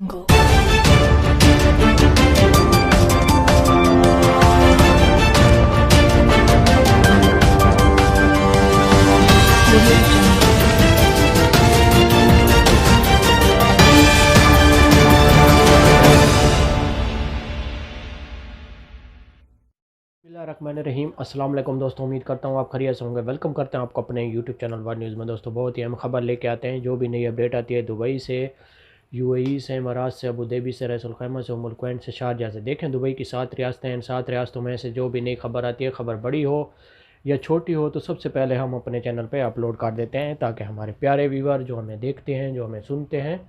Go. रहीम अस्सलाम वालेकुम दोस्तों, उम्मीद करता हूँ आप खैरियत से होंगे। वेलकम करते हैं आपको अपने यूट्यूब चैनल वर्ल्ड न्यूज़ में। दोस्तों, बहुत ही अहम खबर लेके आते हैं। जो भी नई अपडेट आती है दुबई से, यूएई से, इमारात से, अबू धाबी से, रईस अल खैमा से, उम्मुल कुवैत से, शारजाह से। देखें, दुबई की 7 रियासतें हैं। इन 7 रियासतों में से जो भी नई खबर आती है, खबर बड़ी हो या छोटी हो, तो सबसे पहले हम अपने चैनल पर अपलोड कर देते हैं, ताकि हमारे प्यारे व्यूवर जो हमें देखते हैं, जो हमें सुनते हैं,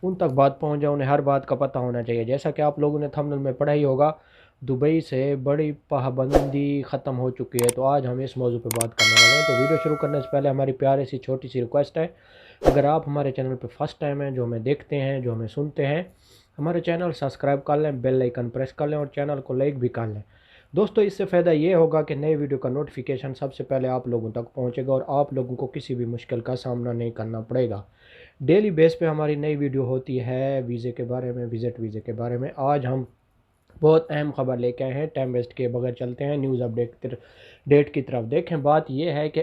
उन तक बात पहुंच जाए। उन्हें हर बात का पता होना चाहिए। जैसा कि आप लोगों ने थंबनेल में पढ़ा ही होगा, दुबई से बड़ी पाबंदी ख़त्म हो चुकी है। तो आज हम इस मौजू पर बात करने वाले हैं। तो वीडियो शुरू करने से पहले हमारी प्यारी सी छोटी सी रिक्वेस्ट है, अगर आप हमारे चैनल पर फर्स्ट टाइम हैं, जो हमें देखते हैं, जो हमें सुनते हैं, हमारे चैनल सब्सक्राइब कर लें, बेल आइकन प्रेस कर लें और चैनल को लाइक भी कर लें। दोस्तों, इससे फ़ायदा ये होगा कि नए वीडियो का नोटिफिकेशन सबसे पहले आप लोगों तक पहुंचेगा और आप लोगों को किसी भी मुश्किल का सामना नहीं करना पड़ेगा। डेली बेस पे हमारी नई वीडियो होती है वीज़े के बारे में, विज़िट वीज़े के बारे में। आज हम बहुत अहम खबर लेके आए हैं। टाइम वेस्ट किए बगैर चलते हैं न्यूज़ अपडेट डेट की तरफ। देखें, बात ये है कि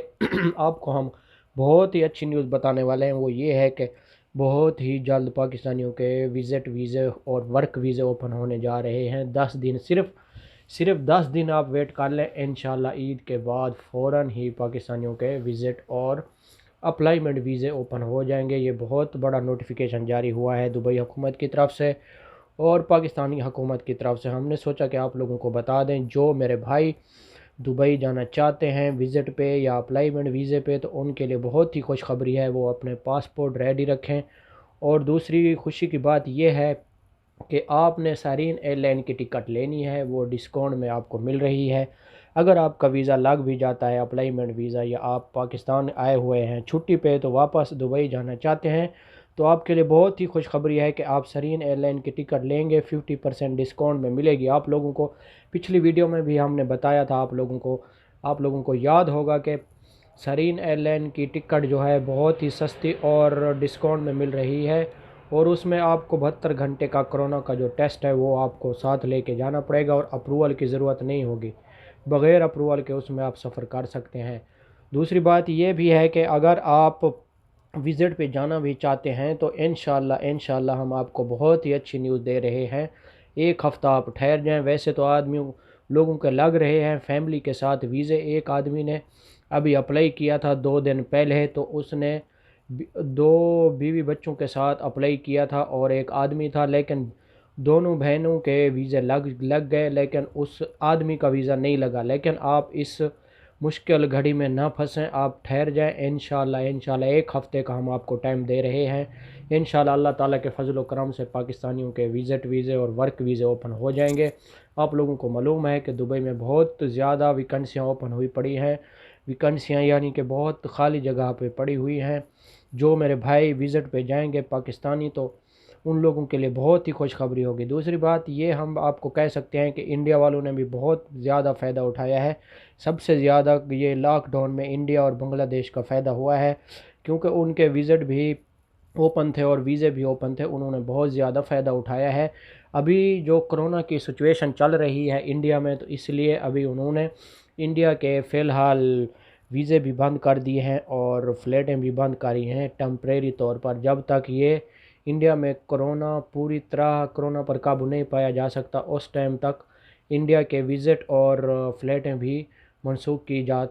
आपको हम बहुत ही अच्छी न्यूज़ बताने वाले हैं। वो ये है कि बहुत ही जल्द पाकिस्तानियों के विज़िट वीज़े और वर्क वीज़े ओपन होने जा रहे हैं। 10 दिन, सिर्फ 10 दिन आप वेट कर लें। इंशाल्लाह ईद के बाद फ़ौरन ही पाकिस्तानियों के विज़िट और अप्लाईमेंट वीज़े ओपन हो जाएंगे। ये बहुत बड़ा नोटिफिकेशन जारी हुआ है दुबई हुकूमत की तरफ से और पाकिस्तानी हुकूमत की तरफ से। हमने सोचा कि आप लोगों को बता दें, जो मेरे भाई दुबई जाना चाहते हैं विज़िट पे या अप्लाईमेंट वीज़े पे, तो उनके लिए बहुत ही खुशखबरी है। वो अपने पासपोर्ट रेडी रखें। और दूसरी खुशी की बात यह है कि आपने सारीन एयरलाइन की टिकट लेनी है, वो डिस्काउंट में आपको मिल रही है। अगर आपका वीज़ा लग भी जाता है, अप्लाईमेंट वीज़ा, या आप पाकिस्तान आए हुए हैं छुट्टी पे, तो वापस दुबई जाना चाहते हैं, तो आपके लिए बहुत ही खुशखबरी है कि आप सारीन एयरलाइन की टिकट लेंगे, 50% डिस्काउंट में मिलेगी आप लोगों को। पिछली वीडियो में भी हमने बताया था आप लोगों को याद होगा कि सारीन एयरलाइन की टिकट जो है बहुत ही सस्ती और डिस्काउंट में मिल रही है। और उसमें आपको 72 घंटे का कोरोना का जो टेस्ट है वो आपको साथ लेके जाना पड़ेगा और अप्रूवल की ज़रूरत नहीं होगी। बग़ैर अप्रूवल के उसमें आप सफ़र कर सकते हैं। दूसरी बात ये भी है कि अगर आप विज़िट पे जाना भी चाहते हैं, तो इंशाल्लाह हम आपको बहुत ही अच्छी न्यूज़ दे रहे हैं। एक हफ़्ता आप ठहर जाएं। वैसे तो लोगों के लग रहे हैं फैमिली के साथ वीज़े। एक आदमी ने अभी अप्लाई किया था 2 दिन पहले, तो उसने 2 बीवी बच्चों के साथ अप्लाई किया था और एक आदमी था, लेकिन दोनों बहनों के वीज़े लग गए, लेकिन उस आदमी का वीज़ा नहीं लगा। लेकिन आप इस मुश्किल घड़ी में ना फंसें, आप ठहर जाएं। इंशाल्लाह 1 हफ़्ते का हम आपको टाइम दे रहे हैं। इंशाल्लाह अल्लाह ताला के फजल व करम से पाकिस्तानियों के विज़िट वीज़े और वर्क वीज़े ओपन हो जाएंगे। आप लोगों को मालूम है कि दुबई में बहुत ज़्यादा वैकेंसियाँ ओपन हुई पड़ी हैं। वैकेंसियाँ यानी कि बहुत खाली जगह पे पड़ी हुई हैं। जो मेरे भाई विज़िट पे जाएंगे पाकिस्तानी, तो उन लोगों के लिए बहुत ही खुशखबरी होगी। दूसरी बात ये हम आपको कह सकते हैं कि इंडिया वालों ने भी बहुत ज़्यादा फ़ायदा उठाया है। सबसे ज़्यादा ये लॉकडाउन में इंडिया और बांग्लादेश का फ़ायदा हुआ है, क्योंकि उनके विज़िट भी ओपन थे और वीज़े भी ओपन थे। उन्होंने बहुत ज़्यादा फ़ायदा उठाया है। अभी जो कोरोना की सिचुएशन चल रही है इंडिया में, तो इसलिए अभी उन्होंने इंडिया के फ़िलहाल वीज़े भी बंद कर दिए हैं और फ़्लाइटें भी बंद करी हैं टेम्परेरी तौर पर। जब तक ये इंडिया में पूरी तरह कोरोना पर काबू नहीं पाया जा सकता, उस टाइम तक इंडिया के विज़िट और फ़्लाइटें भी मनसूख की जा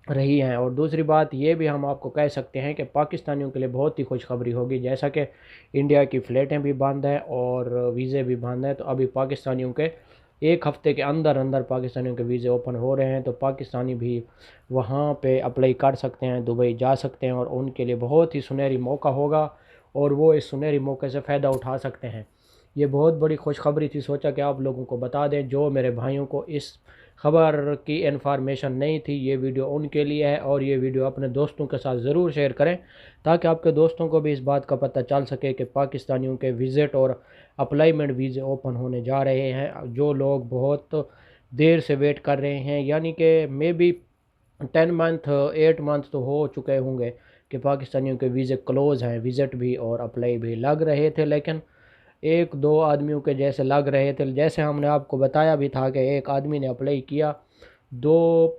रही हैं। और दूसरी बात ये भी हम आपको कह सकते हैं कि पाकिस्तानियों के लिए बहुत ही खुशखबरी होगी। जैसा कि इंडिया की फ़्लाइटें भी बंद हैं और वीज़े भी बंद हैं, तो अभी पाकिस्तानियों के 1 हफ़्ते के अंदर अंदर पाकिस्तानियों के वीज़े ओपन हो रहे हैं। तो पाकिस्तानी भी वहाँ पे अप्लाई कर सकते हैं, दुबई जा सकते हैं और उनके लिए बहुत ही सुनहरी मौका होगा और वो इस सुनहरी मौके से फ़ायदा उठा सकते हैं। ये बहुत बड़ी खुशखबरी थी, सोचा कि आप लोगों को बता दें। जो मेरे भाइयों को इस खबर की इन्फॉर्मेशन नहीं थी, ये वीडियो उनके लिए है। और ये वीडियो अपने दोस्तों के साथ ज़रूर शेयर करें, ताकि आपके दोस्तों को भी इस बात का पता चल सके कि पाकिस्तानियों के विज़िट और अप्लाईमेंट वीज़े ओपन होने जा रहे हैं। जो लोग बहुत देर से वेट कर रहे हैं, यानी कि मे बी 10 मंथ 8 मंथ तो हो चुके होंगे कि पाकिस्तानियों के वीज़े क्लोज़ हैं। विज़िट भी और अप्लाई भी लग रहे थे, लेकिन ایک دو آدمیوں کے جیسے لگ رہے تھے، جیسے ہم نے آپ کو بتایا بھی تھا کہ ایک آدمی نے اپلائی کیا، دو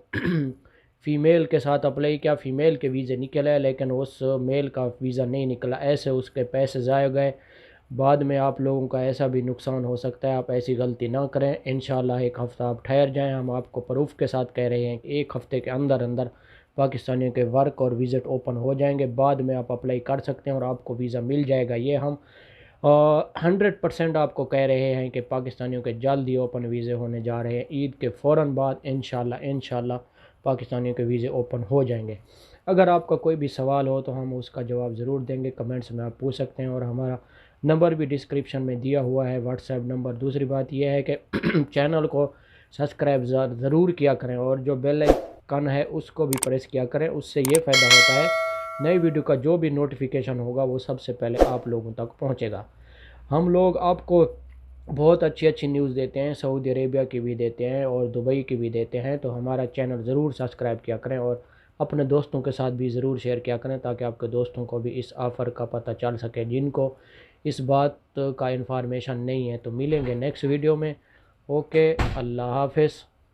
فیمیل کے ساتھ اپلائی کیا، فیمیل کے ویزے نکلے لیکن اس میل کا ویزا نہیں نکلا، ایسے اس کے پیسے ضائع گئے۔ بعد میں آپ لوگوں کا ایسا بھی نقصان ہو سکتا ہے، آپ ایسی غلطی نہ کریں۔ انشاءاللہ ایک ہفتہ آپ ٹھہر جائیں، ہم آپ کو پروف کے ساتھ کہہ رہے ہیں کہ ایک ہفتے کے اندر اندر پاکستانیوں کے ورک اور وزٹ اوپن ہو جائیں گے، بعد میں آپ اپلائی کر سکتے ہیں اور آپ کو ویزا مل جائے گا۔ یہ ہم 100% آپ کو کہہ رہے ہیں کہ پاکستانیوں کے جلد ہی اوپن ویزے ہونے جا رہے ہیں، عید کے فوراً بعد انشاءاللہ پاکستانیوں کے ویزے اوپن ہو جائیں گے۔ اگر آپ کا کوئی بھی سوال ہو تو ہم اس کا جواب ضرور دیں گے، کمنٹس میں آپ پوچھ سکتے ہیں، اور ہمارا نمبر بھی ڈسکرپشن میں دیا ہوا ہے، واٹس ایپ نمبر۔ دوسری بات یہ ہے کہ چینل کو سبسکرائب ضرور کیا کریں، اور جو بیل آئیکن ہے اس کو بھی پریس کیا کریں، اس سے یہ فائدہ ہوتا ہے نئی ویڈیو کا جو بھی نوٹیفیکیشن ہوگا وہ سب سے پہلے آپ لوگوں تک پہنچے گا۔ ہم لوگ آپ کو بہت اچھی نیوز دیتے ہیں، سعودی عربیہ کی بھی دیتے ہیں اور دبئی کی بھی دیتے ہیں، تو ہمارا چینل ضرور سبسکرائب کیا کریں اور اپنے دوستوں کے ساتھ بھی ضرور شیئر کیا کریں، تاکہ آپ کے دوستوں کو بھی اس آفر کا پتہ چل سکے، جن کو اس بات کا انفارمیشن نہیں ہے۔ تو ملیں گے نیکسٹ ویڈیو میں۔ اوکے، اللہ حافظ۔